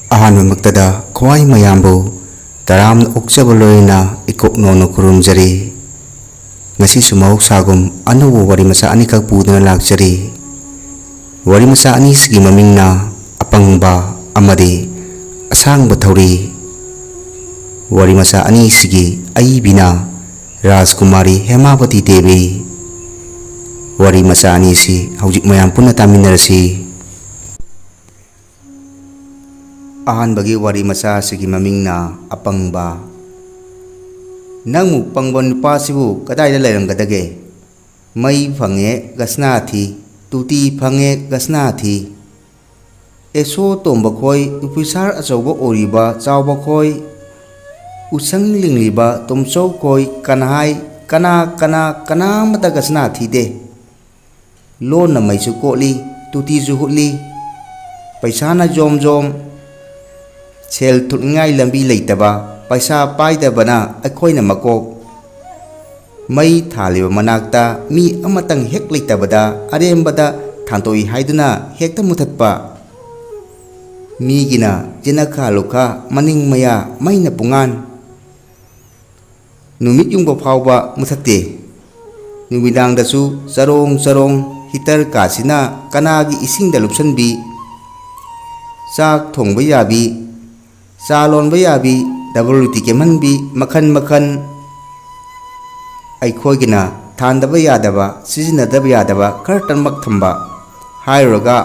ꯑꯍꯥꯟꯕꯃꯛꯇꯗ ꯈ꯭ꯋꯥꯏ ꯃꯌꯥꯝꯕꯨ ꯇꯔꯥꯝꯅ ꯑꯣꯛꯆꯕ ꯂꯣꯏꯅꯅ ꯏꯀꯣꯛ ꯅꯧꯅ ꯈꯨꯔꯨꯝꯖꯔꯤ꯫ ꯉꯁꯤꯁꯨ ꯃꯍꯧꯁꯥꯒꯨꯝ ꯑꯅꯧꯕ ꯋꯥꯔꯤ ꯃꯆꯥ ꯑꯅꯤꯈꯛ ꯄꯨꯗꯨꯅ ꯂꯥꯛꯆꯔꯤ꯫ ꯋꯥꯔꯤ ꯃꯆꯥ ꯑꯅꯤꯁꯤꯒꯤ ꯃꯃꯤꯡꯅ ꯑꯄꯪꯕ ꯑꯃꯗꯤ ꯑꯁꯥꯡꯕ ꯊꯧꯔꯤ꯫ ꯋꯥꯔꯤ ꯃꯆꯥ ꯑꯅꯤꯁꯤꯒꯤ ꯑꯏꯕꯤꯅ ꯔꯥꯖꯀꯨꯃꯥꯔꯤ ꯍꯦꯃꯥꯕꯇꯤ ꯗꯦꯕꯤ꯫ ꯋꯥꯔꯤ ꯃꯆꯥ ꯑꯅꯤꯁꯤ ꯍꯧꯖꯤꯛ ꯃꯌꯥꯝ ꯄꯨꯟꯅ ꯇꯥꯃꯤꯟꯅꯔꯁꯤ꯫ ꯑꯍꯥꯟꯕꯒꯤ ꯋꯥꯔꯤ ꯃꯆꯥ ꯑꯁꯤꯒꯤ ꯃꯃꯤꯡꯅ ꯑꯄꯪꯕ꯫ ꯅꯪꯃꯨꯛ ꯄꯪꯕ ꯅꯨꯄꯥꯁꯤꯕꯨ ꯀꯗꯥꯏꯗ ꯂꯩꯔꯝꯒꯗꯒꯦ? ꯃꯩ ꯐꯪꯉꯦ ꯒꯁꯅꯥ ꯊꯤ, ꯇꯨꯇꯤ ꯐꯪꯉꯦ ꯒꯁꯅꯥ ꯊꯤ꯫ ꯑꯦꯁꯣ ꯇꯣꯝꯕ ꯈꯣꯏ, ꯑꯣꯐꯤꯁꯥꯔ ꯑꯆꯧꯕ ꯑꯣꯏꯔꯤꯕ ꯆꯥꯎꯕ ꯈꯣꯏ, ꯎꯁꯪ ꯂꯤꯡꯂꯤꯕ ꯇꯣꯝꯆꯧ ꯈꯣꯏ ꯀꯅꯥꯍꯥꯏ ꯀꯅꯥꯃꯇ ꯒꯁꯅꯥ ꯊꯤꯗꯦ꯫ ꯂꯣꯟꯅ ꯃꯩꯁꯨ ꯀꯣꯠꯂꯤ, ꯇꯨꯇꯤꯁꯨ ꯍꯨꯠꯂꯤ, ꯄꯩꯁꯥꯅ ꯖꯣꯝ ꯖꯣꯝ꯫ ꯁꯦꯜ ꯊꯨꯠꯅꯤꯡꯉꯥꯏ ꯂꯝꯕꯤ ꯂꯩꯇꯕ, ꯄꯩꯁꯥ ꯄꯥꯏꯗꯕꯅ ꯑꯩꯈꯣꯏꯅ ꯃꯀꯣꯛ꯫ ꯃꯩ ꯊꯥꯜꯂꯤꯕ ꯃꯅꯥꯛꯇ ꯃꯤ ꯑꯃꯇꯪ ꯍꯦꯛ ꯂꯩꯇꯕꯗ ꯑꯔꯦꯝꯕꯗ ꯊꯥꯟꯇꯣꯛꯏ ꯍꯥꯏꯗꯨꯅ ꯍꯦꯛꯇ ꯃꯨꯊꯠꯄ꯫ ꯃꯤꯒꯤꯅ ꯌꯦꯅꯈꯥ ꯂꯨꯈꯥ ꯃꯅꯤꯡ ꯃꯌꯥ ꯃꯩꯅ ꯄꯨꯡꯉꯥꯟ꯫ ꯅꯨꯃꯤꯠ ꯌꯨꯡꯕ ꯐꯥꯎꯕ ꯃꯨꯊꯠꯇꯦ꯫ ꯅꯨꯃꯤꯗꯥꯡꯗꯁꯨ ꯆꯔꯣꯡ ꯆꯔꯣꯡ ꯍꯤꯇꯔ ꯀꯥꯁꯤꯅ ꯀꯅꯥꯒꯤ ꯏꯁꯤꯡꯗ ꯂꯨꯞꯁꯟꯕꯤ꯫ ꯆꯥꯛ ꯊꯣꯡꯕ ꯌꯥꯕꯤ, ꯆꯥ ꯂꯣꯟꯕ ꯌꯥꯕꯤ, ꯗꯕꯜ ꯔꯣꯇꯤ ꯀꯦꯝꯍꯟꯕꯤ, ꯃꯈꯟ ꯃꯈꯟ꯫ ꯑꯩꯈꯣꯏꯒꯤꯅ ꯊꯥꯟꯗꯕ ꯌꯥꯗꯕ, ꯁꯤꯖꯤꯟꯅꯗꯕ ꯌꯥꯗꯕ ꯈꯔꯇꯪꯃꯛ ꯊꯝꯕ꯫ ꯍꯥꯏꯔꯨꯔꯒ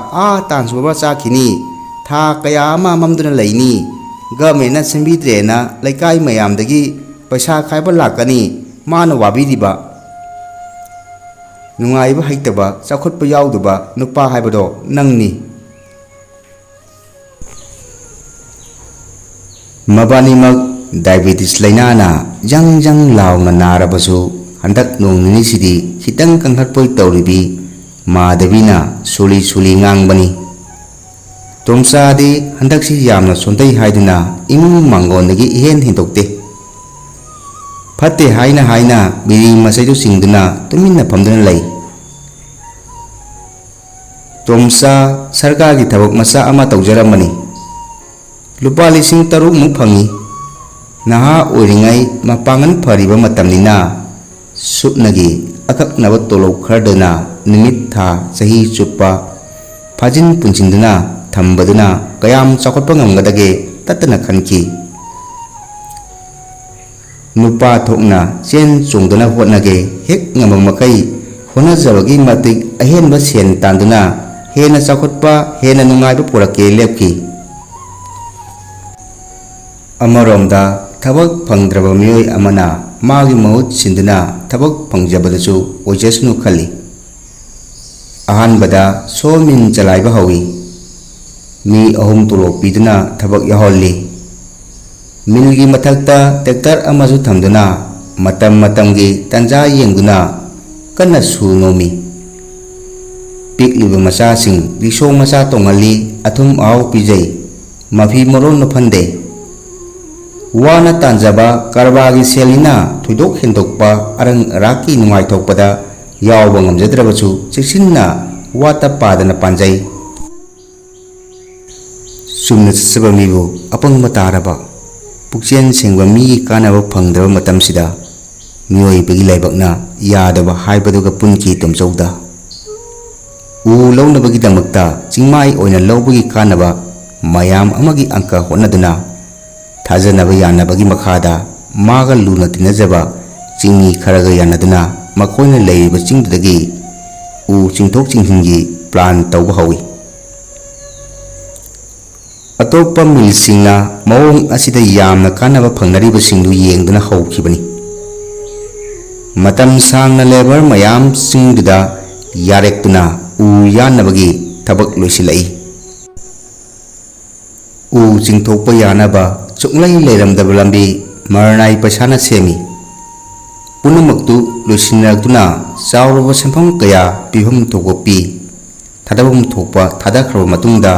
ꯇꯥꯟꯁꯨꯕ ꯆꯥꯈꯤꯅꯤ, ꯊꯥ ꯀꯌꯥ ꯑꯃ ꯃꯝꯗꯨꯅ ꯂꯩꯅꯤ, ꯒꯃꯦꯟꯅ ꯁꯦꯝꯕꯤꯗ꯭ꯔꯦꯅ ꯂꯩꯀꯥꯏ ꯃꯌꯥꯝꯗꯒꯤ ꯄꯩꯁꯥ ꯈꯥꯏꯕ ꯂꯥꯛꯀꯅꯤ, ꯃꯥꯅ ꯋꯥꯕꯤꯔꯤꯕ꯫ ꯅꯨꯡꯉꯥꯏꯕ ꯍꯩꯇꯕ, ꯆꯥꯎꯈꯠꯄ ꯌꯥꯎꯗꯕ ꯅꯨꯄꯥ ꯍꯥꯏꯕꯗꯣ ꯅꯪꯅꯤ꯫ ꯃꯕꯥꯅꯤꯃꯛ ꯗꯥꯏꯕꯦꯇꯤꯁ ꯂꯩꯅꯥꯅ ꯖꯪ ꯖꯪ ꯂꯥꯎꯅ ꯅꯥꯔꯕꯁꯨ ꯍꯟꯗꯛ ꯅꯣꯡ ꯅꯤꯅꯤꯁꯤꯗꯤ ꯈꯤꯇꯪ ꯀꯟꯈꯠꯄꯣꯏ ꯇꯧꯔꯤꯕꯤ ꯃꯥꯙꯕꯤꯅ ꯁꯨꯂꯤ ꯁꯨꯂꯤ ꯉꯥꯡꯕꯅꯤ꯫ ꯇꯣꯝꯆꯥꯗꯤ ꯍꯟꯗꯛꯁꯤ ꯌꯥꯝꯅ ꯁꯣꯟꯊꯩ ꯍꯥꯏꯗꯨꯅ ꯏꯃꯨꯡ ꯃꯥꯡꯒꯣꯟꯗꯒꯤ ꯏꯍꯦꯟ ꯍꯦꯟꯗꯣꯛꯇꯦ꯫ ꯐꯠꯇꯦ ꯍꯥꯏꯅ ꯕꯤꯔꯤ ꯃꯆꯩꯗꯨ ꯆꯤꯡꯗꯨꯅ ꯇꯨꯃꯤꯟꯅ ꯐꯝꯗꯨꯅ ꯂꯩ꯫ ꯇꯣꯝꯆꯥ ꯁꯔꯀꯥꯔꯒꯤ ꯊꯕꯛ ꯃꯆꯥ ꯑꯃ ꯇꯧꯖꯔꯝꯕꯅꯤ꯫ ꯂꯨꯄꯥ 3,000ꯃꯨꯛ ꯐꯪꯉꯤ꯫ ꯅꯍꯥ ꯑꯣꯏꯔꯤꯉꯩ ꯃꯄꯥꯡꯒꯜ ꯐꯔꯤꯕ ꯃꯇꯝꯅꯤꯅ ꯁꯨꯞꯅꯒꯤ ꯑꯀꯛꯅꯕ ꯇꯣꯂꯣꯞ ꯈꯔꯗꯨꯅ ꯅꯨꯃꯤꯠ ꯊꯥ ꯆꯍꯤ ꯆꯨꯞꯄ ꯐꯥꯖꯤꯟ ꯄꯨꯟꯁꯤꯟꯗꯨꯅ ꯊꯝꯕꯗꯨꯅ ꯀꯌꯥꯝ ꯆꯥꯎꯈꯠꯄ ꯉꯝꯒꯗꯒꯦ ꯇꯠꯇꯅ ꯈꯟꯈꯤ꯫ ꯅꯨꯄꯥ ꯊꯣꯛꯅ ꯆꯦꯟ ꯆꯣꯡꯗꯨꯅ ꯍꯣꯠꯅꯒꯦ ꯍꯦꯛ ꯉꯝꯕ ꯃꯈꯩ ꯍꯣꯠꯅꯖꯕꯒꯤ ꯃꯇꯤꯛ ꯑꯍꯦꯟꯕ ꯁꯦꯟ ꯇꯥꯟꯗꯨꯅ ꯍꯦꯟꯅ ꯆꯥꯎꯈꯠꯄ, ꯍꯦꯟꯅ ꯅꯨꯡꯉꯥꯏꯕ ꯄꯨꯔꯛꯀꯦ ꯂꯦꯞꯈꯤ꯫ ꯑꯃꯔꯣꯝꯗ ꯊꯕꯛ ꯐꯪꯗ꯭ꯔꯕ ꯃꯤꯑꯣꯏ ꯑꯃꯅ ꯃꯥꯒꯤ ꯃꯍꯨꯠ ꯁꯤꯟꯗꯨꯅ ꯊꯕꯛ ꯐꯪꯖꯕꯗꯁꯨ ꯑꯣꯏꯖꯁꯅꯨ ꯈꯜꯂꯤ꯫ ꯑꯍꯥꯟꯕꯗ ꯁꯣ ꯃꯤꯟ ꯆꯂꯥꯏꯕ ꯍꯧꯏ꯫ ꯃꯤ 3 ꯇꯣꯂꯣꯞ ꯄꯤꯗꯨꯅ ꯊꯕꯛ ꯌꯥꯎꯍꯜꯂꯤ꯫ ꯃꯤꯜꯒꯤ ꯃꯊꯛꯇ ꯇ꯭ꯔꯦꯛꯇꯔ ꯑꯃꯁꯨ ꯊꯝꯗꯨꯅ ꯃꯇꯝ ꯃꯇꯝꯒꯤ ꯇꯟꯖꯥ ꯌꯦꯡꯗꯨꯅ ꯀꯟꯅ ꯁꯨ ꯅꯣꯝꯃꯤ꯫ ꯄꯤꯛꯂꯤꯕ ꯃꯆꯥꯁꯤꯡ ꯔꯤꯛꯁꯣ ꯃꯆꯥ ꯇꯣꯡꯍꯜꯂꯤ, ꯑꯊꯨꯝ ꯑꯍꯥꯎ ꯄꯤꯖꯩ, ꯃꯐꯤ ꯃꯔꯣꯟ ꯂꯨꯞꯍꯟꯗꯦ꯫ ꯋꯥꯅ ꯇꯥꯟꯖꯕ ꯀꯔꯕꯥꯔꯒꯤ ꯁꯦꯜꯅꯤꯅ ꯊꯣꯏꯗꯣꯛ ꯍꯦꯟꯗꯣꯛꯄ ꯑꯔꯪ ꯑꯔꯥꯛꯀꯤ ꯅꯨꯡꯉꯥꯏꯊꯣꯛꯄꯗ ꯌꯥꯎꯕ ꯉꯝꯖꯗ꯭ꯔꯕꯁꯨ ꯆꯦꯛꯁꯤꯟꯅ ꯋꯥꯠꯇ ꯄꯥꯗꯅ ꯄꯥꯟꯖꯩ꯫ ꯆꯨꯝꯅ ꯆꯠꯆꯕ ꯃꯤꯕꯨ ꯑꯄꯪꯕ ꯇꯥꯔꯕ ꯄꯨꯛꯆꯦꯜ ꯁꯦꯡꯕ ꯃꯤꯒꯤ ꯀꯥꯟꯅꯕ ꯐꯪꯗ꯭ꯔꯕ ꯃꯇꯝꯁꯤꯗ ꯃꯤꯑꯣꯏꯕꯒꯤ ꯂꯥꯏꯕꯛꯅ ꯌꯥꯗꯕ ꯍꯥꯏꯕꯗꯨꯒ ꯄꯨꯟꯈꯤ ꯇꯣꯝꯆꯧꯗ꯫ ꯎ ꯂꯧꯅꯕꯒꯤꯗꯃꯛꯇ ꯆꯤꯡꯃꯥꯏ ꯑꯣꯏꯅ ꯂꯧꯕꯒꯤ ꯀꯥꯟꯅꯕ ꯃꯌꯥꯝ ꯑꯃꯒꯤ ꯑꯪꯀ ꯍꯣꯠꯅꯗꯨꯅ ꯊꯥꯖꯅꯕ ꯌꯥꯅꯕꯒꯤ ꯃꯈꯥꯗ ꯃꯥꯒ ꯂꯨꯅ ꯇꯤꯟꯅꯖꯕ ꯆꯤꯡꯃꯤ ꯈꯔꯒ ꯌꯥꯅꯗꯨꯅ ꯃꯈꯣꯏꯅ ꯂꯩꯔꯤꯕ ꯆꯤꯡꯗꯨꯗꯒꯤ ꯎ ꯆꯤꯡꯊꯣꯛ ꯆꯤꯡꯁꯤꯟꯒꯤ ꯄ꯭ꯂꯥꯟ ꯇꯧꯕ ꯍꯧꯏ꯫ ꯑꯇꯣꯞꯄ ꯃꯤꯜꯁꯤꯡꯅ ꯃꯑꯣꯡ ꯑꯁꯤꯗ ꯌꯥꯝꯅ ꯀꯥꯟꯅꯕ ꯐꯪꯅꯔꯤꯕꯁꯤꯡꯗꯨ ꯌꯦꯡꯗꯨꯅ ꯍꯧꯈꯤꯕꯅꯤ꯫ ꯃꯇꯝ ꯁꯥꯡꯅ ꯂꯦꯕꯔ ꯃꯌꯥꯝ ꯆꯤꯡꯗꯨꯗ ꯌꯥꯔꯦꯛꯇꯨꯅ ꯎ ꯌꯥꯟꯅꯕꯒꯤ ꯊꯕꯛ ꯂꯣꯏꯁꯤꯜꯂꯛꯏ꯫ ꯎ ꯆꯤꯡꯊꯣꯛꯄ ꯌꯥꯅꯕ ꯁꯨꯡꯂꯩ ꯂꯩꯔꯝꯗꯕ ꯂꯝꯕꯤ ꯃꯔꯅꯥꯏ ꯄꯩꯁꯥꯅ ꯁꯦꯝꯃꯤ꯫ ꯄꯨꯝꯅꯃꯛꯇꯨ ꯂꯣꯏꯁꯤꯟꯅꯔꯛꯇꯨꯅ ꯆꯥꯎꯔꯕ ꯁꯦꯟꯐꯝ ꯀꯌꯥ ꯄꯤꯐꯝ ꯊꯣꯛꯄ ꯄꯤ꯫ ꯊꯥꯗꯐꯝ ꯊꯣꯛꯄ ꯊꯥꯗꯈ꯭ꯔꯕ ꯃꯇꯨꯡꯗ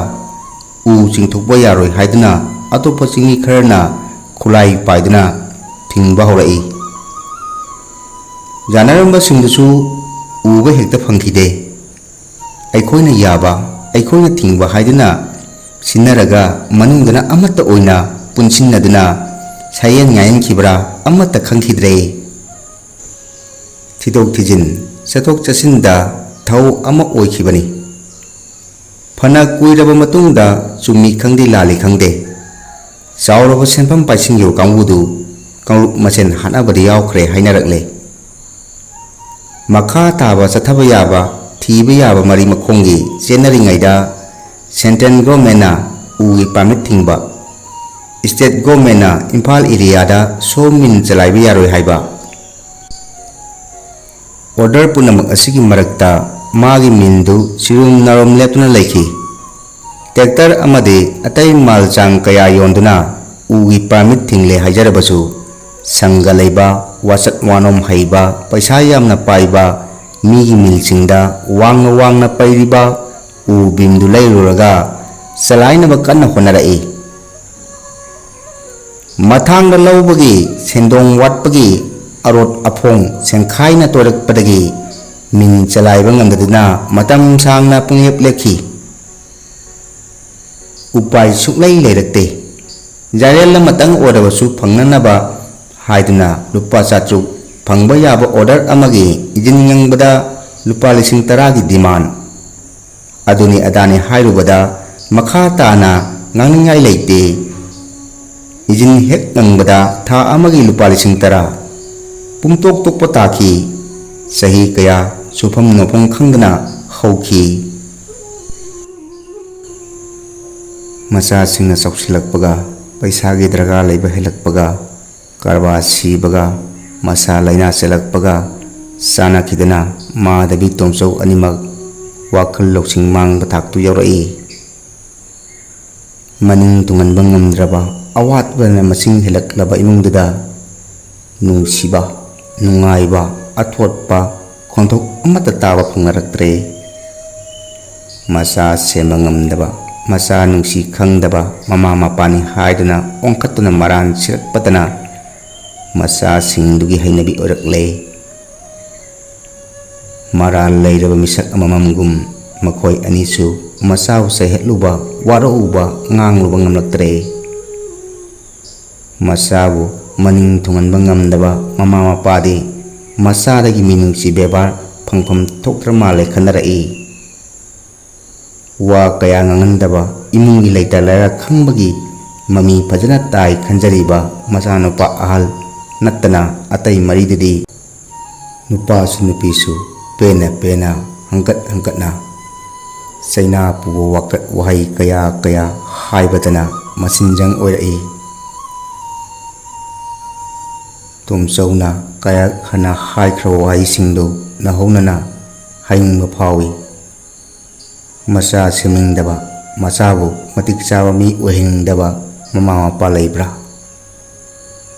ꯎ ꯆꯤꯡꯊꯣꯛꯄ ꯌꯥꯔꯣꯏ ꯍꯥꯏꯗꯨꯅ ꯑꯇꯣꯞꯄ ꯆꯤꯡꯃꯤ ꯈꯔꯅ ꯈꯨꯠꯂꯥꯏ ꯄꯥꯏꯗꯨꯅ ꯊꯤꯡꯕ ꯍꯧꯔꯛꯏ꯫ ꯌꯥꯅꯔꯝꯕꯁꯤꯡꯗꯨꯁꯨ ꯎꯕ ꯍꯦꯛꯇ ꯐꯪꯈꯤꯗꯦ꯫ ꯑꯩꯈꯣꯏꯅ ꯌꯥꯕ, ꯑꯩꯈꯣꯏꯅ ꯊꯤꯡꯕ ꯍꯥꯏꯗꯨꯅ ꯁꯤꯟꯅꯔꯒ ꯃꯅꯨꯡꯗꯅ ꯑꯃꯠꯇ ꯑꯣꯏꯅ ꯄꯨꯟꯁꯤꯟꯅꯗꯨꯅ ꯁꯥꯌꯦꯟ ꯉꯥꯌꯦꯟꯈꯤꯕ꯭ꯔꯥ ꯑꯃꯠꯇ ꯈꯪꯈꯤꯗ꯭ꯔꯦ꯫ ꯊꯤꯗꯣꯛ ꯊꯤꯖꯤꯟ ꯆꯠꯊꯣꯛ ꯆꯠꯁꯤꯟꯗ ꯊꯧ ꯑꯃ ꯑꯣꯏꯈꯤꯕꯅꯤ꯫ ꯐꯅ ꯀꯨꯏꯔꯕ ꯃꯇꯨꯡꯗ ꯆꯨꯝꯃꯤ ꯈꯪꯗꯦ ꯂꯥꯜꯂꯤ ꯈꯪꯗꯦ ꯆꯥꯎꯔꯕ ꯁꯦꯟꯐꯝ ꯄꯥꯏꯁꯤꯟꯈꯤꯕ ꯀꯥꯡꯕꯨꯗꯨ ꯀꯥꯡꯂꯨꯞ ꯃꯁꯦꯟ ꯍꯥꯠꯅꯕꯗ ꯌꯥꯎꯈ꯭ꯔꯦ ꯍꯥꯏꯅꯔꯛꯂꯦ꯫ ꯃꯈꯥ ꯇꯥꯕ ꯆꯠꯊꯕ ꯌꯥꯕ ꯊꯤꯕ ꯌꯥꯕ ꯃꯔꯤ ꯃꯈꯣꯡꯒꯤ ꯆꯦꯟꯅꯔꯤꯉꯩꯗ ꯁꯦꯟꯇ꯭ꯔꯦꯜ ꯒꯣꯚꯔꯟꯃꯦꯟꯠꯅ ꯎꯒꯤ ꯄꯥꯔꯃꯤꯠ ꯊꯤꯡꯕ, ꯁ꯭ꯇꯦꯠ ꯒꯣꯚꯔꯟꯃꯦꯟꯠꯅ ꯏꯝꯐꯥꯜ ꯑꯦꯔꯤꯌꯥꯗ ꯁꯣ ꯃꯤꯜ ꯆꯂꯥꯏꯕ ꯌꯥꯔꯣꯏ ꯍꯥꯏꯕ, ꯑꯣꯔꯗꯔ ꯄꯨꯝꯅꯃꯛ ꯑꯁꯤꯒꯤ ꯃꯔꯛꯇ ꯃꯥꯒꯤ ꯃꯤꯜꯗꯨ ꯆꯤꯔꯨꯝ ꯅꯥꯔꯣꯝ ꯂꯦꯞꯇꯨꯅ ꯂꯩꯈꯤ꯫ ꯇ꯭ꯔꯦꯛꯇꯔ ꯑꯃꯗꯤ ꯑꯇꯩ ꯃꯥꯜ ꯆꯥꯡ ꯀꯌꯥ ꯌꯣꯟꯗꯨꯅ ꯎꯒꯤ ꯄꯥꯔꯃꯤꯠ ꯊꯤꯡꯂꯦ ꯍꯥꯏꯖꯔꯕꯁꯨ ꯁꯪꯒ ꯂꯩꯕ, ꯋꯥꯆꯠ ꯋꯥꯅꯣꯝ ꯍꯩꯕ, ꯄꯩꯁꯥ ꯌꯥꯝꯅ ꯄꯥꯏꯕ ꯃꯤꯒꯤ ꯃꯤꯜꯁꯤꯡꯗ ꯋꯥꯡꯅ ꯋꯥꯡꯅ ꯄꯩꯔꯤꯕ ꯎ ꯕꯤꯝꯗꯨ ꯂꯩꯔꯨꯔꯒ ꯆꯂꯥꯏꯅꯕ ꯀꯟꯅ ꯍꯣꯠꯅꯔꯛꯏ꯫ ꯃꯊꯥꯡꯗ ꯂꯧꯕꯒꯤ ꯁꯦꯟꯗꯣꯡ ꯋꯥꯠꯄꯒꯤ ꯑꯔꯣꯠ ꯑꯐꯣꯡ ꯆꯦꯡꯈꯥꯏꯅ ꯇꯣꯏꯔꯛꯄꯗꯒꯤ ꯃꯤꯜ ꯆꯂꯥꯏꯕ ꯉꯝꯗꯗꯨꯅ ꯃꯇꯝ ꯁꯥꯡꯅ ꯄꯨꯡꯂꯦꯞ ꯂꯦꯞꯈꯤ꯫ ꯎꯄꯥꯏ ꯁꯨꯛꯂꯩ ꯂꯩꯔꯛꯇꯦ꯫ ꯖꯥꯏꯔꯦꯜ ꯑꯃꯇꯪ ꯑꯣꯏꯔꯕꯁꯨ ꯐꯪꯅꯅꯕ ꯍꯥꯏꯗꯨꯅ ꯂꯨꯄꯥ 700 ꯐꯪꯕ ꯌꯥꯕ ꯑꯣꯔꯗꯔ ꯑꯃꯒꯤ ꯏꯟꯖꯤꯟ ꯉꯪꯕꯗ ꯂꯨꯄꯥ 10,000ꯒꯤ ꯗꯤꯃꯥꯟ꯫ ꯑꯗꯨꯅꯤ ꯑꯗꯥꯅꯤ ꯍꯥꯏꯔꯨꯕꯗ ꯃꯈꯥ ꯇꯥꯅ ꯉꯥꯡꯅꯤꯡꯉꯥꯏ ꯂꯩꯇꯦ꯫ ꯏꯟꯖꯤꯟ ꯍꯦꯛ ꯉꯪꯕꯗ ꯊꯥ ꯑꯃꯒꯤ ꯂꯨꯄꯥ 10,000 ꯄꯨꯡꯇꯣꯛ ꯇꯣꯛꯄ ꯇꯥꯈꯤ꯫ ꯆꯍꯤ ꯀꯌꯥ ꯁꯨꯐꯝ ꯅꯣꯝꯐꯝ ꯈꯪꯗꯅ ꯍꯧꯈꯤ꯫ ꯃꯆꯥꯁꯤꯡꯅ ꯆꯥꯎꯁꯤꯜꯂꯛꯄꯒ, ꯄꯩꯁꯥꯒꯤ ꯗꯔꯀꯥꯔ ꯂꯩꯕ ꯍꯦꯜꯂꯛꯄꯒ, ꯀꯔꯕꯥꯔ ꯁꯤꯕꯒ, ꯃꯁꯥ ꯂꯥꯏꯅꯥ ꯆꯦꯜꯂꯛꯄꯒ ꯆꯥꯟꯅꯈꯤꯗꯅ ꯃꯥꯙꯕꯤ ꯇꯣꯝꯆꯧ ꯑꯅꯤꯃꯛ ꯋꯥꯈꯜ ꯂꯧꯁꯤꯡ ꯃꯥꯡꯕ ꯊꯥꯛꯇꯨ ꯌꯧꯔꯛꯏ꯫ ꯃꯅꯤꯡ ꯇꯨꯡꯍꯟꯕ ꯉꯝꯗ꯭ꯔꯕ ꯑꯋꯥꯠꯄꯅ ꯃꯁꯤꯡ ꯍꯦꯜꯂꯛꯂꯕ ꯏꯃꯨꯡꯗꯨꯗ ꯅꯨꯡꯁꯤꯕ, ꯅꯨꯡꯉꯥꯏꯕ, ꯑꯊꯣꯠꯄ ꯈꯣꯟꯊꯣꯛ ꯑꯃꯠꯇ ꯇꯥꯕ ꯐꯪꯅꯔꯛꯇ꯭ꯔꯦ꯫ ꯃꯆꯥ ꯁꯦꯝꯕ ꯉꯝꯗꯕ, ꯃꯆꯥ ꯅꯨꯡꯁꯤ ꯈꯪꯗꯕ ꯃꯃꯥ ꯃꯄꯥꯅꯤ ꯍꯥꯏꯗꯨꯅ ꯑꯣꯟꯈꯠꯇꯨꯅ ꯃꯔꯥꯟ ꯁꯤꯔꯛꯄꯇꯅ ꯃꯆꯥꯁꯤꯡꯗꯨꯒꯤ ꯍꯩꯅꯕꯤ ꯑꯣꯏꯔꯛꯂꯦ꯫ ꯃꯔꯥꯜ ꯂꯩꯔꯕ ꯃꯤꯁꯛ ꯑꯃꯃꯝꯒꯨꯝ ꯃꯈꯣꯏ ꯑꯅꯤꯁꯨ ꯃꯆꯥꯕꯨ ꯆꯩꯍꯠꯂꯨꯕ, ꯋꯥꯔꯛꯎꯕ, ꯉꯥꯡꯂꯨꯕ ꯉꯝꯂꯛꯇ꯭ꯔꯦ꯫ ꯃꯆꯥꯕꯨ ꯃꯅꯤꯡ ꯊꯨꯡꯍꯟꯕ ꯉꯝꯗꯕ ꯃꯃꯥ ꯃꯄꯥꯗꯤ ꯃꯆꯥꯗꯒꯤ ꯃꯤꯅꯨꯡꯁꯤ ꯕꯦꯕꯥꯔ ꯐꯪꯐꯝ ꯊꯣꯛꯇ꯭ꯔ ꯃꯥꯜꯂꯦ ꯈꯟꯅꯔꯛꯏ꯫ ꯋꯥ ꯀꯌꯥ ꯉꯥꯡꯍꯟꯗꯕ, ꯏꯃꯨꯡꯒꯤ ꯂꯩꯇ ꯂꯩꯔ ꯈꯪꯕꯒꯤ ꯃꯃꯤ ꯐꯖꯅ ꯇꯥꯏ ꯈꯟꯖꯔꯤꯕ ꯃꯆꯥꯅꯨꯄꯥ ꯑꯍꯜ ꯅꯠꯇꯅ ꯑꯇꯩ ꯃꯔꯤꯗꯨꯗꯤ ꯅꯨꯄꯥꯁꯨ ꯅꯨꯄꯤꯁꯨ ꯄꯦꯟꯅ ꯄꯦꯟꯅ ꯍꯪꯀꯠ ꯍꯪꯀꯠꯅ ꯆꯩꯅꯥ ꯄꯨꯕ ꯋꯥꯀꯠ ꯋꯥꯍꯩ ꯀꯌꯥ ꯀꯌꯥ ꯍꯥꯏꯕꯗꯅ ꯃꯆꯤꯟꯖꯪ ꯑꯣꯏꯔꯛꯏ꯫ ꯇꯣꯝꯆꯧꯅ ꯀꯌꯥꯔꯛ ꯍꯟꯅ ꯍꯥꯏꯈ꯭ꯔꯕ ꯋꯥꯍꯩꯁꯤꯡꯗꯨ ꯅꯧꯍꯧꯅꯅ ꯍꯥꯏꯅꯤꯡꯕ ꯐꯥꯎꯏ꯫ ꯃꯆꯥ ꯁꯦꯝꯅꯤꯡꯗꯕ, ꯃꯆꯥꯕꯨ ꯃꯇꯤꯛ ꯆꯥꯕ ꯃꯤ ꯑꯣꯏꯍꯟꯅꯤꯡꯗꯕ ꯃꯃꯥ ꯃꯄꯥ ꯂꯩꯕ꯭ꯔꯥ?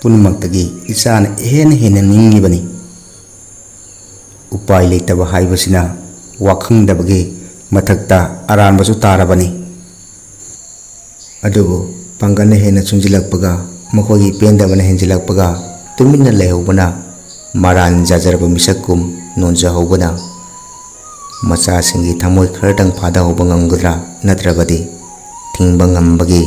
ꯄꯨꯝꯅꯃꯛꯇꯒꯤ ꯏꯆꯥꯅ ꯍꯦꯟꯅ ꯍꯦꯟꯅ ꯅꯤꯡꯂꯤꯕꯅꯤ꯫ ꯎꯄꯥꯏ ꯂꯩꯇꯕ ꯍꯥꯏꯕꯁꯤꯅ ꯋꯥꯈꯪꯗꯕꯒꯤ ꯃꯊꯛꯇ ꯑꯔꯥꯟꯕꯁꯨ ꯇꯥꯔꯕꯅꯤ꯫ ꯑꯗꯨꯕꯨ ꯄꯥꯡꯒꯜꯅ ꯍꯦꯟꯅ ꯆꯨꯡꯁꯤꯜꯂꯛꯄꯒ, ꯃꯈꯣꯏꯒꯤ ꯄꯦꯟꯗꯕꯅ ꯍꯦꯟꯖꯤꯜꯂꯛꯄꯒ ꯇꯨꯃꯤꯟꯅ ꯂꯩꯍꯧꯕꯅ, ꯃꯔꯥꯟ ꯌꯥꯖꯔꯕ ꯃꯤꯁꯛꯀꯨꯝ ꯅꯣꯟꯖꯍꯧꯕꯅ ꯃꯆꯥꯁꯤꯡꯒꯤ ꯊꯃꯣꯏ ꯈꯔꯗꯪ ꯐꯥꯗꯍꯧꯕ ꯉꯝꯒꯗ꯭ꯔꯥ ꯅꯠꯇ꯭ꯔꯕꯗꯤ ꯊꯤꯡꯕ ꯉꯝꯕꯒꯤ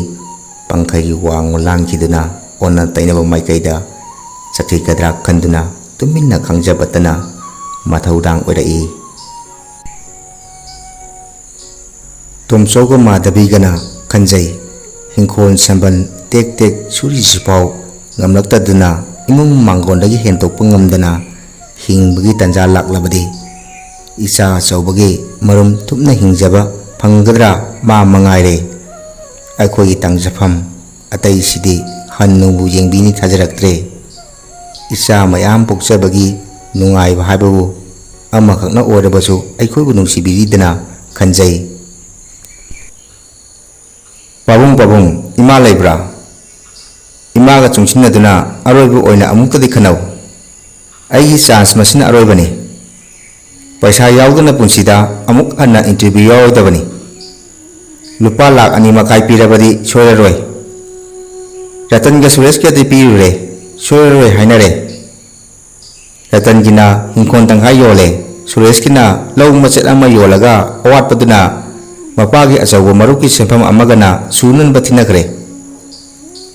ꯄꯪꯈꯩ ꯋꯥꯡꯃ ꯂꯥꯟꯈꯤꯗꯨꯅ ꯑꯣꯟꯅ ꯇꯩꯅꯕ ꯃꯥꯏꯀꯩꯗ ꯆꯠꯈꯤꯒꯗ꯭ꯔꯥ ꯈꯟꯗꯨꯅ ꯇꯨꯃꯤꯟꯅ ꯈꯪꯖꯕꯇꯅ ꯃꯊꯧꯗꯥꯡ ꯑꯣꯏꯔꯛꯏ꯫ ꯇꯣꯝꯆꯧꯒ ꯃꯥꯙꯕꯤꯒꯅ ꯈꯟꯖꯩ ꯍꯤꯡꯈꯣꯜ ꯁꯝꯕꯜ ꯇꯦꯛ ꯇꯦꯛ ꯁꯨꯔꯤꯁꯤꯐꯥꯎ ꯉꯝꯂꯛꯇꯗꯨꯅ ꯏꯃꯨꯡ ꯃꯥꯡꯒꯣꯟꯗꯒꯤ ꯍꯦꯟꯗꯣꯛꯄ ꯉꯝꯗꯅ ꯍꯤꯡꯕꯒꯤ ꯇꯥꯟꯖꯥ ꯂꯥꯛꯂꯕꯗꯤ ꯏꯆꯥ ꯑꯆꯧꯕꯒꯤ ꯃꯔꯨꯝ ꯊꯨꯞꯅ ꯍꯤꯡꯖꯕ ꯐꯪꯒꯗ꯭ꯔꯥ ꯃꯥ ꯃꯉꯥꯏꯔꯦ꯫ ꯑꯩꯈꯣꯏꯒꯤ ꯇꯥꯡꯖꯐꯝ ꯑꯇꯩꯁꯤꯗꯤ ꯍꯟꯅꯨꯕꯨ ꯌꯦꯡꯕꯤꯅꯤ ꯊꯥꯖꯔꯛꯇ꯭ꯔꯦ꯫ ꯏꯆꯥ ꯃꯌꯥꯝ ꯄꯣꯛꯆꯕꯒꯤ ꯅꯨꯡꯉꯥꯏꯕ ꯍꯥꯏꯕꯕꯨ ꯑꯃꯈꯛꯅ ꯑꯣꯏꯔꯕꯁꯨ ꯑꯩꯈꯣꯏꯕꯨ ꯅꯨꯡꯁꯤꯕꯤꯔꯤꯗꯅ ꯈꯟꯖꯩ꯫ ꯄꯥꯕꯨꯡ ꯏꯃꯥ ꯂꯩꯕ꯭ꯔꯥ? ꯏꯃꯥꯒ ꯆꯨꯡꯁꯤꯟꯅꯗꯨꯅ ꯑꯔꯣꯏꯕ ꯑꯣꯏꯅ ꯑꯃꯨꯛꯇꯗꯤ ꯈꯟꯅꯧ꯫ ꯑꯩꯒꯤ ꯆꯥꯟꯁ ꯃꯁꯤꯅ ꯑꯔꯣꯏꯕꯅꯤ꯫ ꯄꯩꯁꯥ ꯌꯥꯎꯗꯅ ꯄꯨꯟꯁꯤꯗ ꯑꯃꯨꯛ ꯍꯟꯅ ꯏꯟꯇꯔꯚ꯭ꯌꯨ ꯌꯥꯎꯔꯣꯏꯗꯕꯅꯤ꯫ ꯂꯨꯄꯥ 2.5 ꯄꯤꯔꯕꯗꯤ ꯁꯣꯏꯔꯔꯣꯏ꯫ ꯔꯇꯟꯒ ꯁꯨꯔꯦꯁꯀꯗꯤ ꯄꯤꯔꯨꯔꯦ, ꯁꯣꯏꯔꯔꯣꯏ ꯍꯥꯏꯅꯔꯦ꯫ ꯔꯇꯟꯒꯤꯅ ꯍꯤꯡꯈꯣꯜ ꯇꯪꯈꯥꯏ ꯌꯣꯜꯂꯦ, ꯁꯨꯔꯦꯁꯀꯤꯅ ꯂꯧ ꯃꯆꯦꯠ ꯑꯃ ꯌꯣꯜꯂꯒ ꯑꯋꯥꯠꯄꯗꯨꯅ ꯃꯄꯥꯒꯤ ꯑꯆꯧꯕ ꯃꯔꯨꯞꯀꯤ ꯁꯦꯟꯐꯝ ꯑꯃꯒꯅ ꯁꯨꯅꯅꯕ ꯊꯤꯅꯈ꯭ꯔꯦ꯫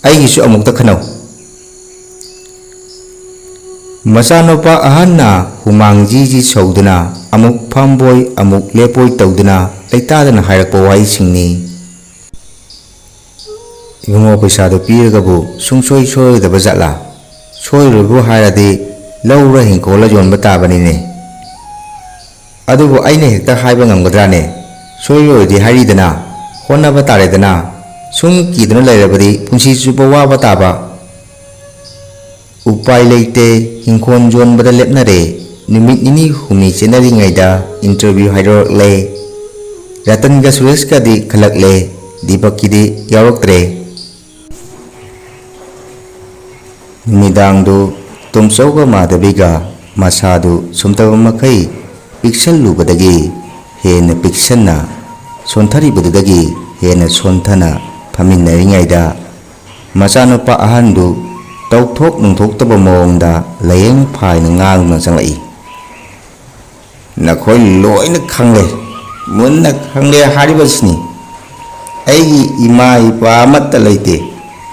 ꯑꯩꯒꯤꯁꯨ ꯑꯃꯨꯛꯇ ꯈꯟꯅꯧ꯫ ꯃꯆꯥꯅꯨꯄꯥ ꯑꯍꯟꯅ ꯍꯨꯃꯥꯡ ꯖꯤ ꯁꯧꯗꯨꯅ ꯑꯃꯨꯛ ꯐꯝꯕꯣꯏ ꯑꯃꯨꯛ ꯂꯦꯞꯄꯣꯏ ꯇꯧꯗꯨꯅ ꯂꯩꯇꯥꯗꯅ ꯍꯥꯏꯔꯛꯄ ꯋꯥꯍꯩꯁꯤꯡꯅꯤ꯫ ꯏꯕꯨꯡꯉꯣ, ꯄꯩꯁꯥꯗꯣ ꯄꯤꯔꯒꯕꯨ ꯁꯨꯡꯁꯣꯏ ꯁꯣꯏꯔꯣꯏꯗꯕ ꯖꯥꯠꯂꯥ? ꯁꯣꯏꯔꯣꯏꯕꯨ ꯍꯥꯏꯔꯗꯤ ꯂꯧꯔ ꯍꯤꯡꯈꯣꯜꯂ ꯌꯣꯟꯕ ꯇꯥꯕꯅꯤꯅꯦ꯫ ꯑꯗꯨꯕꯨ ꯑꯩꯅ ꯍꯦꯛꯇ ꯍꯥꯏꯕ ꯉꯝꯒꯗ꯭ꯔꯥꯅꯦ? ꯁꯣꯏꯔꯣꯏꯗꯤ ꯍꯥꯏꯔꯤꯗꯅ, ꯍꯣꯠꯅꯕ ꯇꯥꯔꯦꯗꯅ꯫ ꯁꯨꯝ ꯀꯤꯗꯨꯅ ꯂꯩꯔꯕꯗꯤ ꯄꯨꯟꯁꯤ ꯆꯨꯞꯄ ꯋꯥꯕ ꯇꯥꯕ꯫ ꯎꯄꯥꯏ ꯂꯩꯇꯦ, ꯍꯤꯡꯈꯣꯜ ꯌꯣꯟꯕꯗ ꯂꯦꯞꯅꯔꯦ꯫ ꯅꯨꯃꯤꯠ ꯅꯤꯅꯤ ꯍꯨꯝꯅꯤ ꯆꯦꯟꯅꯔꯤꯉꯩꯗ ꯏꯟꯇꯔꯚ꯭ꯌꯨ ꯍꯥꯏꯗꯣꯔꯛꯂꯦ꯫ ꯔꯇꯟꯒ ꯁꯨꯔꯦꯁꯀꯗꯤ ꯈꯜꯂꯛꯂꯦ, ꯗꯤꯄꯛꯀꯤꯗꯤ ꯌꯥꯎꯔꯛꯇ꯭ꯔꯦ꯫ ꯅꯨꯃꯤꯗꯥꯡꯗꯨ ꯇꯣꯝꯆꯧꯒ ꯃꯥꯙꯕꯤꯒ ꯃꯁꯥꯗꯨ ꯁꯨꯝꯇꯕ ꯃꯈꯩ ꯄꯤꯛꯁꯜꯂꯨꯕꯗꯒꯤ ꯍꯦꯟꯅ ꯄꯤꯛꯁꯟꯅ, ꯁꯣꯟꯊꯔꯤꯕꯗꯨꯗꯒꯤ ꯍꯦꯟꯅ ꯁꯣꯟꯊꯅ ꯐꯝꯃꯤꯟꯅꯔꯤꯉꯩꯗ ꯃꯆꯥꯅꯨꯄꯥ ꯑꯍꯟꯗꯨ ꯇꯧꯊꯣꯛ ꯅꯨꯡꯊꯣꯛꯇꯕ ꯃꯑꯣꯡꯗ ꯂꯥꯏꯌꯦꯡ ꯐꯥꯏꯅ ꯉꯥꯡꯗꯨꯅ ꯆꯪꯂꯛꯏ꯫ ꯅꯈꯣꯏ ꯂꯣꯏꯅ ꯈꯪꯂꯦ, ꯃꯨꯟꯅ ꯈꯪꯂꯦ ꯍꯥꯏꯔꯤꯕꯁꯤꯅꯤ꯫ ꯑꯩꯒꯤ ꯏꯃꯥ ꯏꯄꯥ ꯑꯃꯠꯇ ꯂꯩꯇꯦ,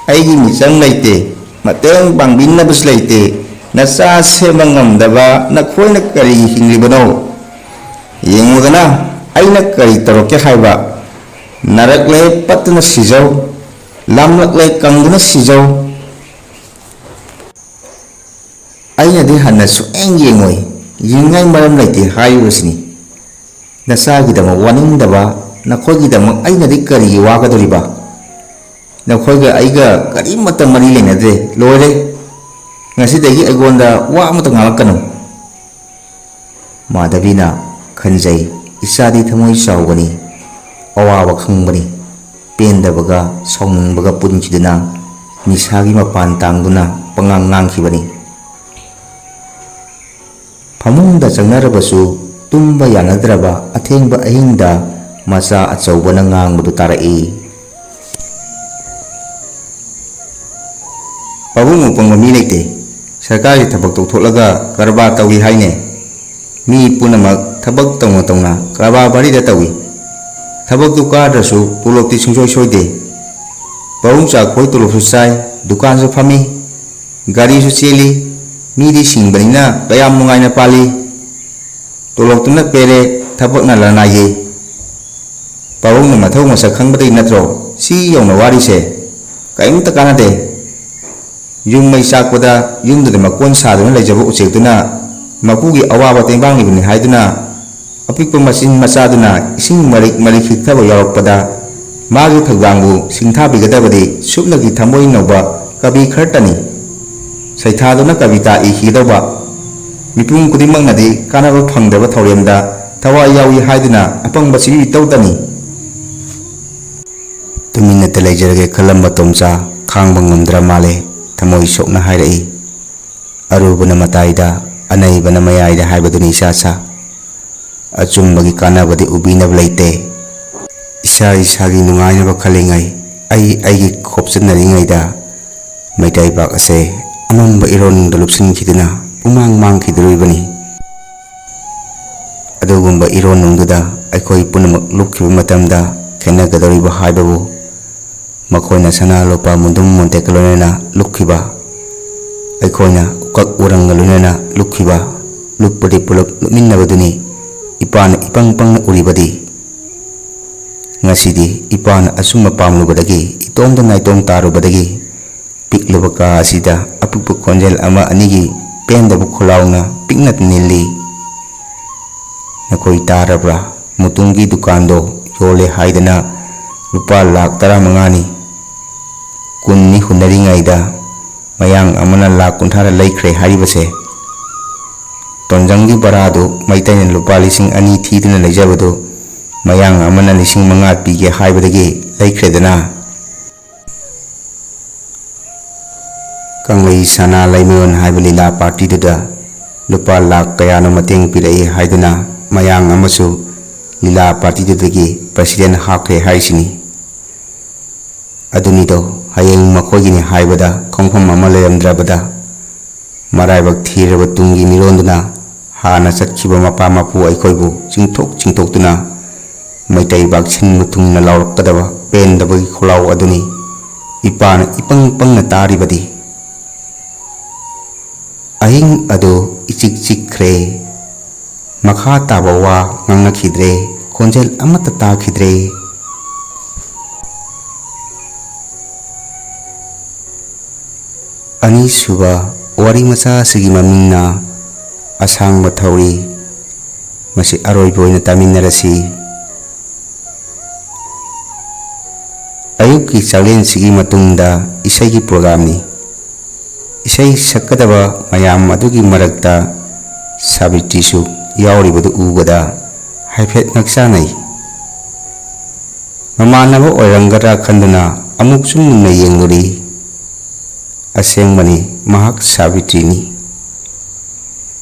ꯑꯩꯒꯤ ꯃꯤꯆꯪ ꯂꯩꯇꯦ, ꯃꯇꯦꯡ ꯄꯥꯡꯕꯤꯅꯕꯁꯨ ꯂꯩꯇꯦ꯫ ꯅꯆꯥ ꯁꯦꯝꯕ ꯉꯝꯗꯕ ꯅꯈꯣꯏꯅ ꯀꯔꯤ ꯍꯤꯡꯂꯤꯕꯅꯣ? ꯌꯦꯡꯉꯨꯗꯅ ꯑꯩꯅ ꯀꯔꯤ ꯇꯧꯔꯛꯀꯦ ꯍꯥꯏꯕ? ꯅꯥꯔꯛꯂꯦ ꯄꯠꯇꯨꯅ ꯁꯤꯖꯧ, ꯂꯥꯝꯂꯛꯂꯦ ꯀꯪꯗꯨꯅ ꯁꯤꯖꯧ, ꯑꯩꯅꯗꯤ ꯍꯟꯅ ꯁꯨꯛꯌꯦꯡ ꯌꯦꯡꯉꯣꯏ꯫ ꯌꯦꯡꯅꯤꯡꯉꯥꯏ ꯃꯔꯝ ꯂꯩꯇꯦ ꯍꯥꯏꯔꯤꯕꯁꯤꯅꯤ꯫ ꯅꯆꯥꯒꯤꯗꯃꯛ ꯋꯥꯅꯤꯡꯗꯕ ꯅꯈꯣꯏꯒꯤꯗꯃꯛ ꯑꯩꯅꯗꯤ ꯀꯔꯤꯒꯤ ꯋꯥꯒꯗꯣꯔꯤꯕ? ꯅꯈꯣꯏꯒ ꯑꯩꯒ ꯀꯔꯤꯃꯠꯇ ꯃꯔꯤ ꯂꯩꯅꯗ꯭ꯔꯦ, ꯂꯣꯏꯔꯦ꯫ ꯉꯁꯤꯗꯒꯤ ꯑꯩꯉꯣꯟꯗ ꯋꯥ ꯑꯃꯠꯇ ꯉꯥꯡꯂꯛꯀꯅꯨ꯫ ꯃꯥꯙꯕꯤꯅ ꯈꯟꯖꯩ, ꯏꯆꯥꯗꯤ ꯊꯃꯣꯏ ꯆꯥꯎꯕꯅꯤ, ꯑꯋꯥꯕ ꯈꯪꯕꯅꯤ꯫ ꯄꯦꯟꯗꯕꯒ ꯁꯥꯎꯅꯤꯡꯕꯒ ꯄꯨꯟꯈꯤꯗꯨꯅ ꯅꯤꯁꯥꯒꯤ ꯃꯄꯥꯟ ꯇꯥꯡꯗꯨꯅ ꯄꯉꯥꯡ ꯉꯥꯡꯈꯤꯕꯅꯤ꯫ ꯐꯃꯨꯡꯗ ꯆꯪꯅꯔꯕꯁꯨ ꯇꯨꯝꯕ ꯌꯥꯅꯗ꯭ꯔꯕ ꯑꯊꯦꯡꯕ ꯑꯍꯤꯡꯗ ꯃꯆꯥ ꯑꯆꯧꯕꯅ ꯉꯥꯡꯕꯗꯨ ꯇꯥꯔꯛꯏ꯫ ꯄꯥꯕꯨꯡ ꯄꯪꯕ ꯃꯤ ꯂꯩꯇꯦ꯫ ꯁꯔꯀꯥꯔꯒꯤ ꯊꯕꯛ ꯇꯧꯊꯣꯛꯂꯒ ꯀꯔꯕꯥꯔ ꯇꯧꯏ ꯍꯥꯏꯅꯦ꯫ ꯃꯤ ꯄꯨꯝꯅꯃꯛ ꯊꯕꯛ ꯇꯧꯅ ꯇꯧꯅ ꯀꯔꯕꯥꯔ ꯕꯥꯔꯤꯗ ꯇꯧꯏ꯫ ꯊꯕꯛꯇꯨ ꯀꯥꯗ꯭ꯔꯁꯨ ꯇꯣꯂꯣꯞꯇꯤ ꯁꯨꯡꯁꯣꯏ ꯁꯣꯏꯗꯦ꯫ ꯄꯥꯕꯨꯡꯆꯥ ꯈꯣꯏ ꯇꯣꯂꯣꯞꯁꯨ ꯆꯥꯏ, ꯗꯨꯀꯥꯟꯁꯨ ꯐꯝꯃꯤ, ꯒꯥꯔꯤꯁꯨ ꯆꯦꯜꯂꯤ꯫ ꯃꯤꯗꯤ ꯁꯤꯡꯕꯅꯤꯅ ꯀꯌꯥꯝ ꯅꯨꯡꯉꯥꯏꯅ ꯄꯥꯜꯂꯤ꯫ ꯇꯣꯂꯣꯞꯇꯨꯅ ꯄꯦꯔꯦ, ꯊꯕꯛꯅ ꯂꯅꯥꯏꯌꯦ꯫ ꯄꯥꯕꯨꯡꯅ ꯃꯊꯧ ꯃꯁꯛ ꯈꯪꯕꯗꯒꯤ ꯅꯠꯇ꯭ꯔꯣ ꯁꯤ ꯌꯧꯅ ꯋꯥꯔꯤꯁꯦ? ꯀꯔꯤꯝꯇ ꯀꯥꯟꯅꯗꯦ꯫ ꯌꯨꯝ ꯃꯩ ꯆꯥꯛꯄꯗ ꯌꯨꯝꯗꯨꯗ ꯃꯀꯣꯟ ꯁꯥꯗꯨꯅ ꯂꯩꯖꯕ ꯎꯆꯦꯛꯇꯨꯅ ꯃꯄꯨꯒꯤ ꯑꯋꯥꯕ ꯇꯦꯡꯕꯥꯡꯂꯤꯕꯅꯤ ꯍꯥꯏꯗꯨꯅ ꯑꯄꯤꯛꯄ ꯃꯆꯤꯟ ꯃꯆꯥꯗꯨꯅ ꯏꯁꯤꯡ ꯃꯔꯤꯛ ꯃꯔꯤꯛ ꯍꯤꯛꯊꯕ ꯌꯥꯎꯔꯛꯄꯗ ꯃꯥꯒꯤ ꯊꯧꯗꯥꯡꯕꯨ ꯁꯤꯡꯊꯥꯕꯤꯒꯗꯕꯗꯤ ꯁꯨꯞꯅꯒꯤ ꯊꯃꯣꯏ ꯅꯧꯕ ꯀꯕꯤ ꯈꯔꯇꯅꯤ꯫ ꯁꯩꯊꯥꯗꯨꯅ ꯀꯕꯤꯇꯥ ꯏꯈꯤꯒꯗꯧꯕ ꯃꯤꯄꯨꯝ ꯈꯨꯗꯤꯡꯃꯛꯅꯗꯤ ꯀꯥꯟꯅꯕ ꯐꯪꯗ꯭ꯔꯕ ꯊꯧꯔꯦꯝꯗ ꯊꯋꯥꯏ ꯌꯥꯎꯏ ꯍꯥꯏꯗꯨꯅ ꯑꯄꯪꯕ ꯆꯤꯕꯤ ꯇꯧꯗꯅꯤ꯫ ꯇꯨꯃꯤꯟꯅꯇ ꯂꯩꯖꯔꯒꯦ ꯈꯜꯂꯝꯕ ꯇꯣꯝꯆꯥ ꯈꯥꯡꯕ ꯉꯝꯗ꯭ꯔ ꯃꯥꯜꯂꯦ꯫ ꯊꯃꯣꯏ ꯁꯣꯛꯅ ꯍꯥꯏꯔꯛꯏ, ꯑꯔꯨꯕꯅ ꯃꯇꯥꯏꯗ, ꯑꯅꯩꯕꯅ ꯃꯌꯥꯏꯗ ꯍꯥꯏꯕꯗꯨꯅꯤ ꯏꯆꯥꯆꯥ꯫ ꯑꯆꯨꯝꯕꯒꯤ ꯀꯥꯟꯅꯕꯗꯤ ꯎꯕꯤꯅꯕ ꯂꯩꯇꯦ꯫ ꯏꯁꯥ ꯏꯁꯥꯒꯤ ꯅꯨꯡꯉꯥꯏꯅꯕ ꯈꯜꯂꯤꯉꯩ, ꯑꯩꯒꯤ ꯈꯣꯞꯆꯟꯅꯔꯤꯉꯩꯗ ꯃꯩꯇꯩꯄꯥꯛ ꯑꯁꯦ ꯑꯃꯝꯕ ꯏꯔꯣꯟꯅꯨꯡꯗ ꯂꯨꯞꯁꯤꯟꯈꯤꯗꯨꯅ ꯄꯨꯡꯃꯥꯡ ꯃꯥꯡꯈꯤꯗꯣꯔꯤꯕꯅꯤ꯫ ꯑꯗꯨꯒꯨꯝꯕ ꯏꯔꯣꯟꯅꯨꯡꯗꯨꯗ ꯑꯩꯈꯣꯏ ꯄꯨꯝꯅꯃꯛ ꯂꯨꯞꯈꯤꯕ ꯃꯇꯝꯗ ꯈꯦꯟꯅꯒꯗꯧꯔꯤꯕ ꯍꯥꯏꯕꯕꯨ ꯃꯈꯣꯏꯅ ꯁꯅꯥ ꯂꯨꯄꯥ ꯃꯨꯟꯗꯨꯝ ꯃꯣꯟꯇꯦꯛꯀ ꯂꯣꯏꯅꯅ ꯂꯨꯞꯈꯤꯕ, ꯑꯩꯈꯣꯏꯅ ꯎꯀꯛ ꯎꯔꯪꯒ ꯂꯣꯏꯅꯅ ꯂꯨꯞꯈꯤꯕ, ꯂꯨꯞꯄꯗꯤ ꯄꯨꯂꯞ ꯂꯨꯞꯃꯤꯟꯅꯕꯗꯨꯅꯤ꯫ ꯏꯄꯥꯅ ꯏꯄꯪ ꯄꯪꯅ ꯎꯔꯤꯕꯗꯤ ꯉꯁꯤꯗꯤ ꯏꯄꯥꯅ ꯑꯆꯨꯝꯕ ꯄꯥꯝꯂꯨꯕꯗꯒꯤ, ꯏꯇꯣꯝꯗ ꯅꯥꯏꯇꯣꯝ ꯇꯥꯔꯨꯕꯗꯒꯤ ꯄꯤꯛꯂꯕ ꯀꯥ ꯑꯁꯤꯗ ꯑꯄꯤꯛꯄ ꯈꯣꯟꯖꯦꯜ ꯑꯃ ꯑꯅꯤꯒꯤ ꯄꯦꯟꯗꯕ ꯈꯣꯜꯂꯥꯎꯅ ꯄꯤꯛꯅ ꯅꯤꯜꯂꯤ꯫ ꯅꯈꯣꯏ ꯇꯥꯔꯕ꯭ꯔꯥ? ꯃꯨꯇꯨꯝꯒꯤ ꯗꯨꯀꯥꯟꯗꯣ ꯌꯣꯜꯂꯦ ꯍꯥꯏꯗꯅ ꯂꯨꯄꯥ ꯂꯥꯛ 15ꯅꯤ꯫ 10ꯅꯤ ꯍꯨꯟꯅꯔꯤꯉꯩꯗ ꯃꯌꯥꯡ ꯑꯃꯅ ꯂꯥꯛ 30ꯗ ꯂꯩꯈ꯭ꯔꯦ ꯍꯥꯏꯔꯤꯕꯁꯦ꯫ ꯇꯣꯟꯖꯪꯒꯤ ꯕꯔꯥꯗꯨ ꯃꯩꯇꯩꯅ ꯂꯨꯄꯥ 2,000 ꯊꯤꯗꯨꯅ ꯂꯩꯖꯕꯗꯨ ꯃꯌꯥꯡ ꯑꯃꯅ 5,000 ꯄꯤꯒꯦ ꯍꯥꯏꯕꯗꯒꯤ ꯂꯩꯈ꯭ꯔꯦꯗꯅ꯫ ꯀꯪꯂꯩ ꯁꯅꯥ ꯂꯩꯃꯌꯣꯟ ꯍꯥꯏꯕ ꯂꯤꯂꯥ ꯄꯥꯔꯇꯤꯗꯨꯗ ꯂꯨꯄꯥ ꯂꯥꯛ ꯀꯌꯥꯅꯣ ꯃꯇꯦꯡ ꯄꯤꯔꯛꯏ ꯍꯥꯏꯗꯨꯅ ꯃꯌꯥꯡ ꯑꯃꯁꯨ ꯂꯤꯂꯥ ꯄꯥꯔꯇꯤꯗꯨꯗꯒꯤ ꯄ꯭ꯔꯁꯤꯗꯦꯟ ꯍꯥꯞꯈ꯭ꯔꯦ ꯍꯥꯏꯔꯤꯁꯤꯅꯤ꯫ ꯑꯗꯨꯅꯤꯗꯣ ꯍꯌꯦꯡ ꯃꯈꯣꯏꯒꯤꯅꯤ ꯍꯥꯏꯕꯗ ꯈꯣꯡꯐꯝ ꯑꯃ ꯂꯩꯔꯝꯗ꯭ꯔꯕꯗ ꯃꯔꯥꯏꯕꯛ ꯊꯤꯔꯕ ꯇꯨꯡꯒꯤ ꯃꯤꯔꯣꯟꯗꯨꯅ ꯍꯥꯟꯅ ꯆꯠꯈꯤꯕ ꯃꯄꯥ ꯃꯄꯨ ꯑꯩꯈꯣꯏꯕꯨ ꯆꯤꯡꯊꯣꯛꯇꯨꯅ Maitai baksin mutung na laurok kadaba pen dabagi khulaw aduni ipana ipang pang na taribadi ahing ado ichik chikre makha tabawa ngangna khidre konjel amata ta khidre ani suba wari macha sigi mamingna asang bathauri masi aroi boina taminarasi ayuk ki chalen sigi matungda isai ki program ni isai sakadaba mayam adugi marakta Savitri su yauri badu ubada haifet ngaksanai mamanaba oirangara khanduna amuk sum munna yenguri asengmani mahak Savitri ni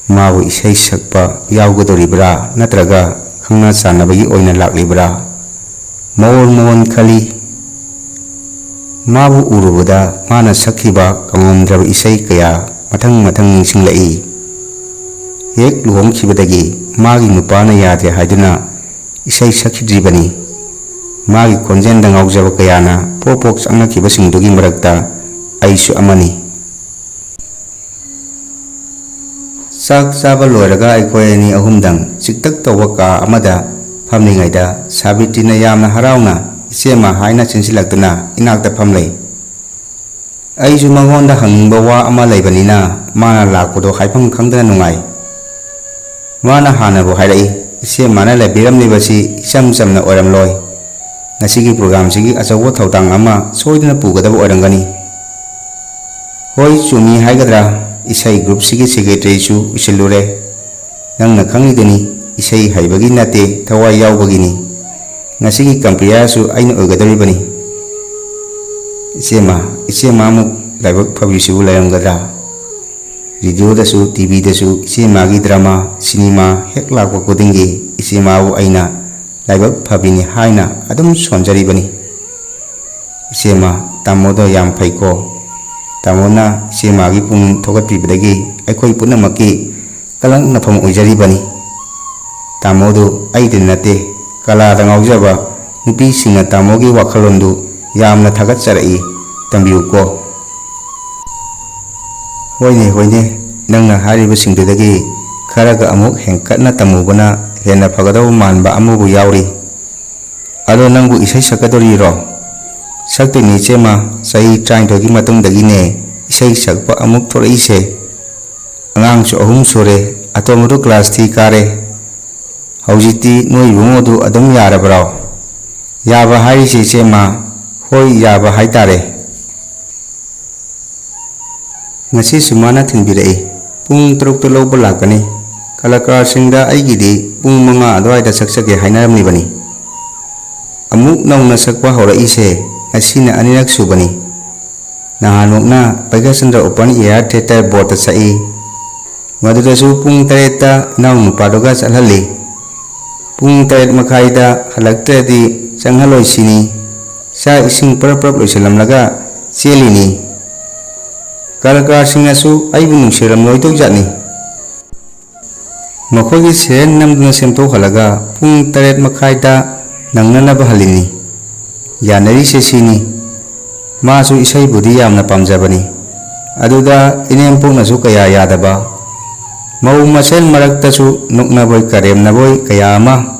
mabu isai sakpa yaugadoribra natraga khangna chanabagi oina laklibra mawon khali mabu urubada mana sakhiba kamamdraba isai kaya mathang ningsinglai hek luhongkhibadagi magi nupana yadre haiduna isai sakhidribani magi konjenda ngaujaba kayana popok changnakhibasingdugi marakta aisu amani sak chaba loiraga aikoi ani ahumdang chiktak tawba ka amada phamlingaida Savitri na yamna harauna isema haina chinsilaktuna inakta phamlei aisu mangonda hangba wa ama leibanina mana lakpodo haifam khangdana nungai mana hanabu hairai isema na lebiramlibasi isam samna oiramloi ngasigi program sigi achawa thautang ama soidana pugadaba oirangani hoi chumi haigadra isai group sigi secretary su isilure nangna khangidani isai haibagi nate thawai yaubagini ngasigi kampriya su aina oigadoribani isema mu laibak phabisibu layamgadra radio da su tv da su isema gi drama cinema hek lakwa kodingi isema bu aina laibak phabini haina adum sonjaribani isema tamodo yam phaiko tamona isema gi pung thogatpibadagi aikoi punamaki kalang nafam oijaribani tamodo aidin nate kala da ngaujaba nupi singa tamogi wakhalondu yamna thagat charai tambiyuko hoine nangna hariba singdudagi kharaga amuk hengkatna tamubana hena phagadaw manba amubu yauri ado nangbu isai sakadori ro sakti ni chema sai trying dogi matungdagi ne isai sakpa amuk thoraise angang su ahum sore atomudu class 3 kare haujiti noi bungodu adum yarabra yaba harise chema hoi yaba haitare ngasi sumana thinbirai pung 3 to lawba lakani kalakar singda aigidi pung 5 adwaida saksake hainaramni bani amuk nauna sakpa horaise asina anirak subani nahanokna Pagasandra Open Air Theater Board sai madudasu pung 3 ta naunu padoga chalhali pung 3 makhaida halaktradi changhaloi sini sa ising prap loisalamlaga chelini kalakar singasu aibu nungsiram loitok jatni makogi sen namduna semto halaga pung 3 makhaida nangnanaba halini yanari sesini masu isai budi yamna pamjabani aduda inempoknasu kaya yadaba mau masel maraktasu nuknaboy karemnaboy kaya ama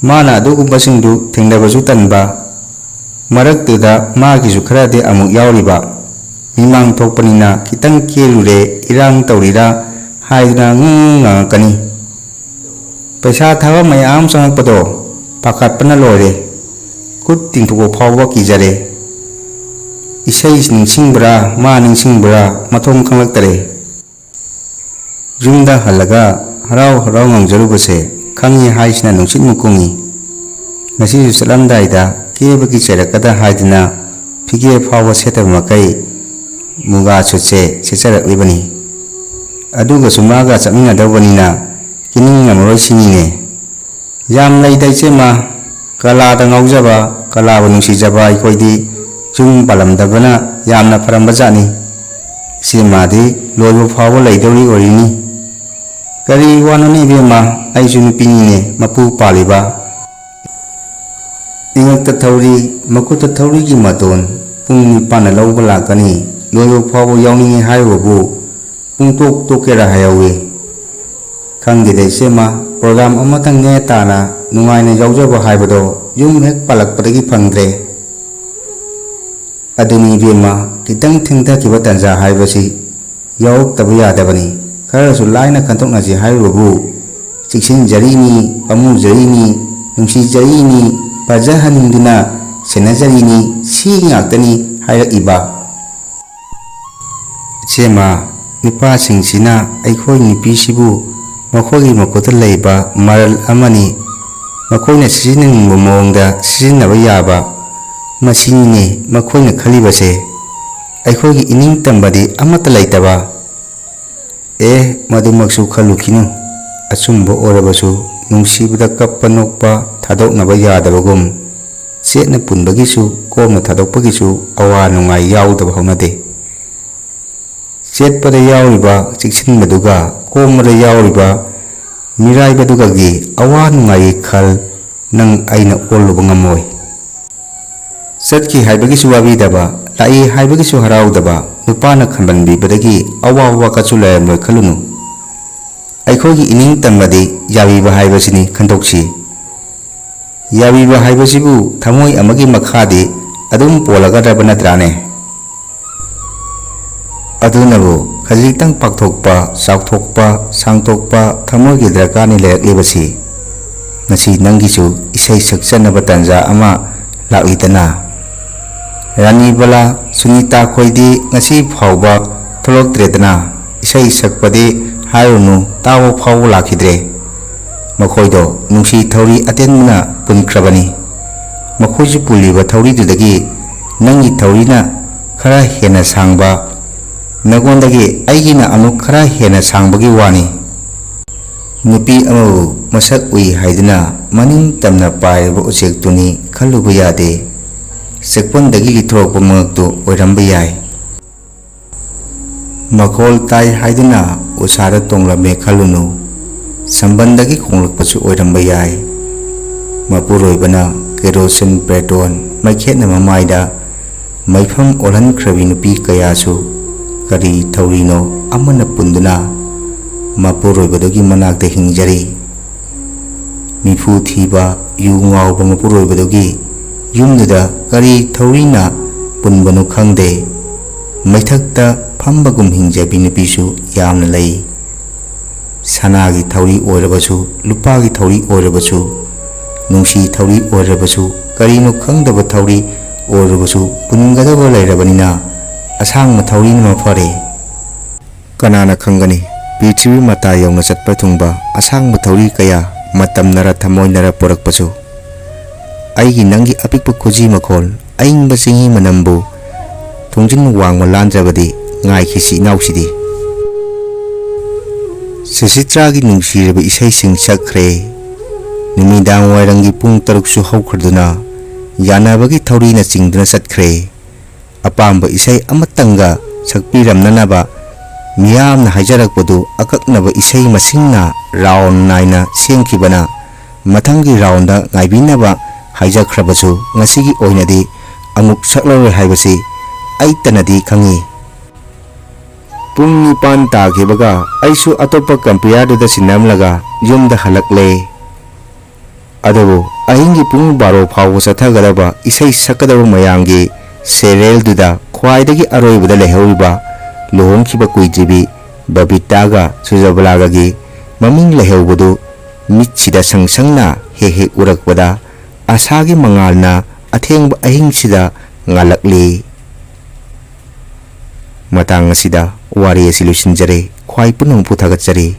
mana adugubasingdu thengdabasu tanba maraktuda magisu kharade amuk yauriba mimang thokpanina kitang kelure irang taurira haiduna ngangakani paisa thaba mayam sangakpado pakhatpana loire kut tingthuko phawba kijare isai ningsingbra ma ningsingbra mathom khanglaktere jumda halaga harau ngangjarubase khangi haisina nungsit mukungi ngasi salamdaida kebagi cherakada haidina phige phawba setaba makai muga chuche secharakibani aduga sumaga chamingadawbanina kining ngamroi sinine yam leidai chema kala da ngaujaba kala ba nungsijaba ikoidi chung palamdabana yamna farambajani simadi loibu phawba leidori orini kari wanani bema aisu nupinine mapu paliba Ingakta Thauri Makuta Thaurigi Maton Pung Nipana Lauba Lakani Loyo Phawba Yawningi Haibabu Pungtok Tokera Hayawi Khangdei Sema program amatang ne tana nungaina yaujaba haibado yum hek palakpadagi phangdre aduni bema kitang thingtha kiba tanja haibasi yauk tabu yadabani kharasu laina khanthokna ji hairubu chiksin jarini pamu jarini nungsi jarini pajahaninduna senajarini si ngaktani haira iba chema nipa singsina aikhoi nipi sibu makhoi makuta leiba maral amani makhoi sininba mawngda sijinnaba yaba masini makhoi khalibase aikhoi ining tambadi amata leitaba madumaksu khalukinu achumba orabasu nungsibada kappa nokpa thadoknaba yadabagum setna punbagisu komna thadokpagisu awa nungai yaudaba haunade setpada yauriba chiksinbaduga komada yauriba miraibadugagi awa nungai khal nang aina oluba ngamoi satki haibagisu wabidaba lai haibagisu haraudaba nupana khambanbibadagi awawa kachu layamloi khalunu aikhogi ining tambadi yabiba haibasini khandoksi yabiba haibasibu thamoi amagi makhadi adum polagadaba natrane adunabu khajitang pakthokpa chauthokpa sangthokpa thamoigi drakani leyaklibasi ngasi nangisu isai sakchanaba tanja ama laklidana Rani Bala Sunita khoidi ngasi phawba tholokdredana isai sakpadi hairunu tawo phawba lakhidre makhoido nungsi thauri atenmuna punkrabani makhoisu puliba thauri dudagi nangi thaurina khara hena sangba nagondagi aigina amuk khara hena sangbagi wani nupi amu masak ui haiduna maning tamna pairba ujek tuni khaluba yade sekpondagi lithorokpa mangaktu oiramba yai makhol tai haiduna usara tonglame khalunu sambandagi khonglakpasu oiramba yai mapuroibana kerosene petrol maikhetna mamaida maifam olhan khrabi nupi kayasu kari thaurino amana punduna mapuroibadagi manakta hingjari mifu thiba yu ngawba mapuroibadagi yumduda kari thaurina punbanu khangde maithakta phambagum hingjabi nupisu yamna lei sanagi thauri oirabasu lupagi thauri oirabasu nungsi thauri oirabasu karino khangdaba thauri oirabasu pungadaba leirabanina asang thauri na mafare kanana khangani pichwi mata yawna chatpa thungba asang thauri kaya matamnara thamoinara porakpasu aigi nangi apikpa khoji makhol aingba singi manambu thongjin wangma lanjabadi ngai khisi nausidi sisitragi nungsiraba isai sing sakre nimidang wairangi pung taruk su haukharduna yanabagi thaurina chingduna satkre apamba isai amatanga sakpiramnanaba miyamna haijarakpadu akaknaba isai masingna round naina semkhibana mathangi rounda ngaibinaba haijakhrabasu ngasigi oinadi amuk saklore haibasi aitanadi khangi pung 9 tagibaga aisu atopa kampiyarduda sinamlaga yumda halakle adabu ahingi pung 12 phawba sathagadaba isai sakadaba mayangi serial duda khwaidagi aroibada lehoriba lohongkhiba kuijibi babitaga sujabalagagi maming lehaubudu mitchida sangsangna he urakbada asagi mangalna athengba ahingsida ngalakli matang asida wari asilusinjare khwai punung puthagatjari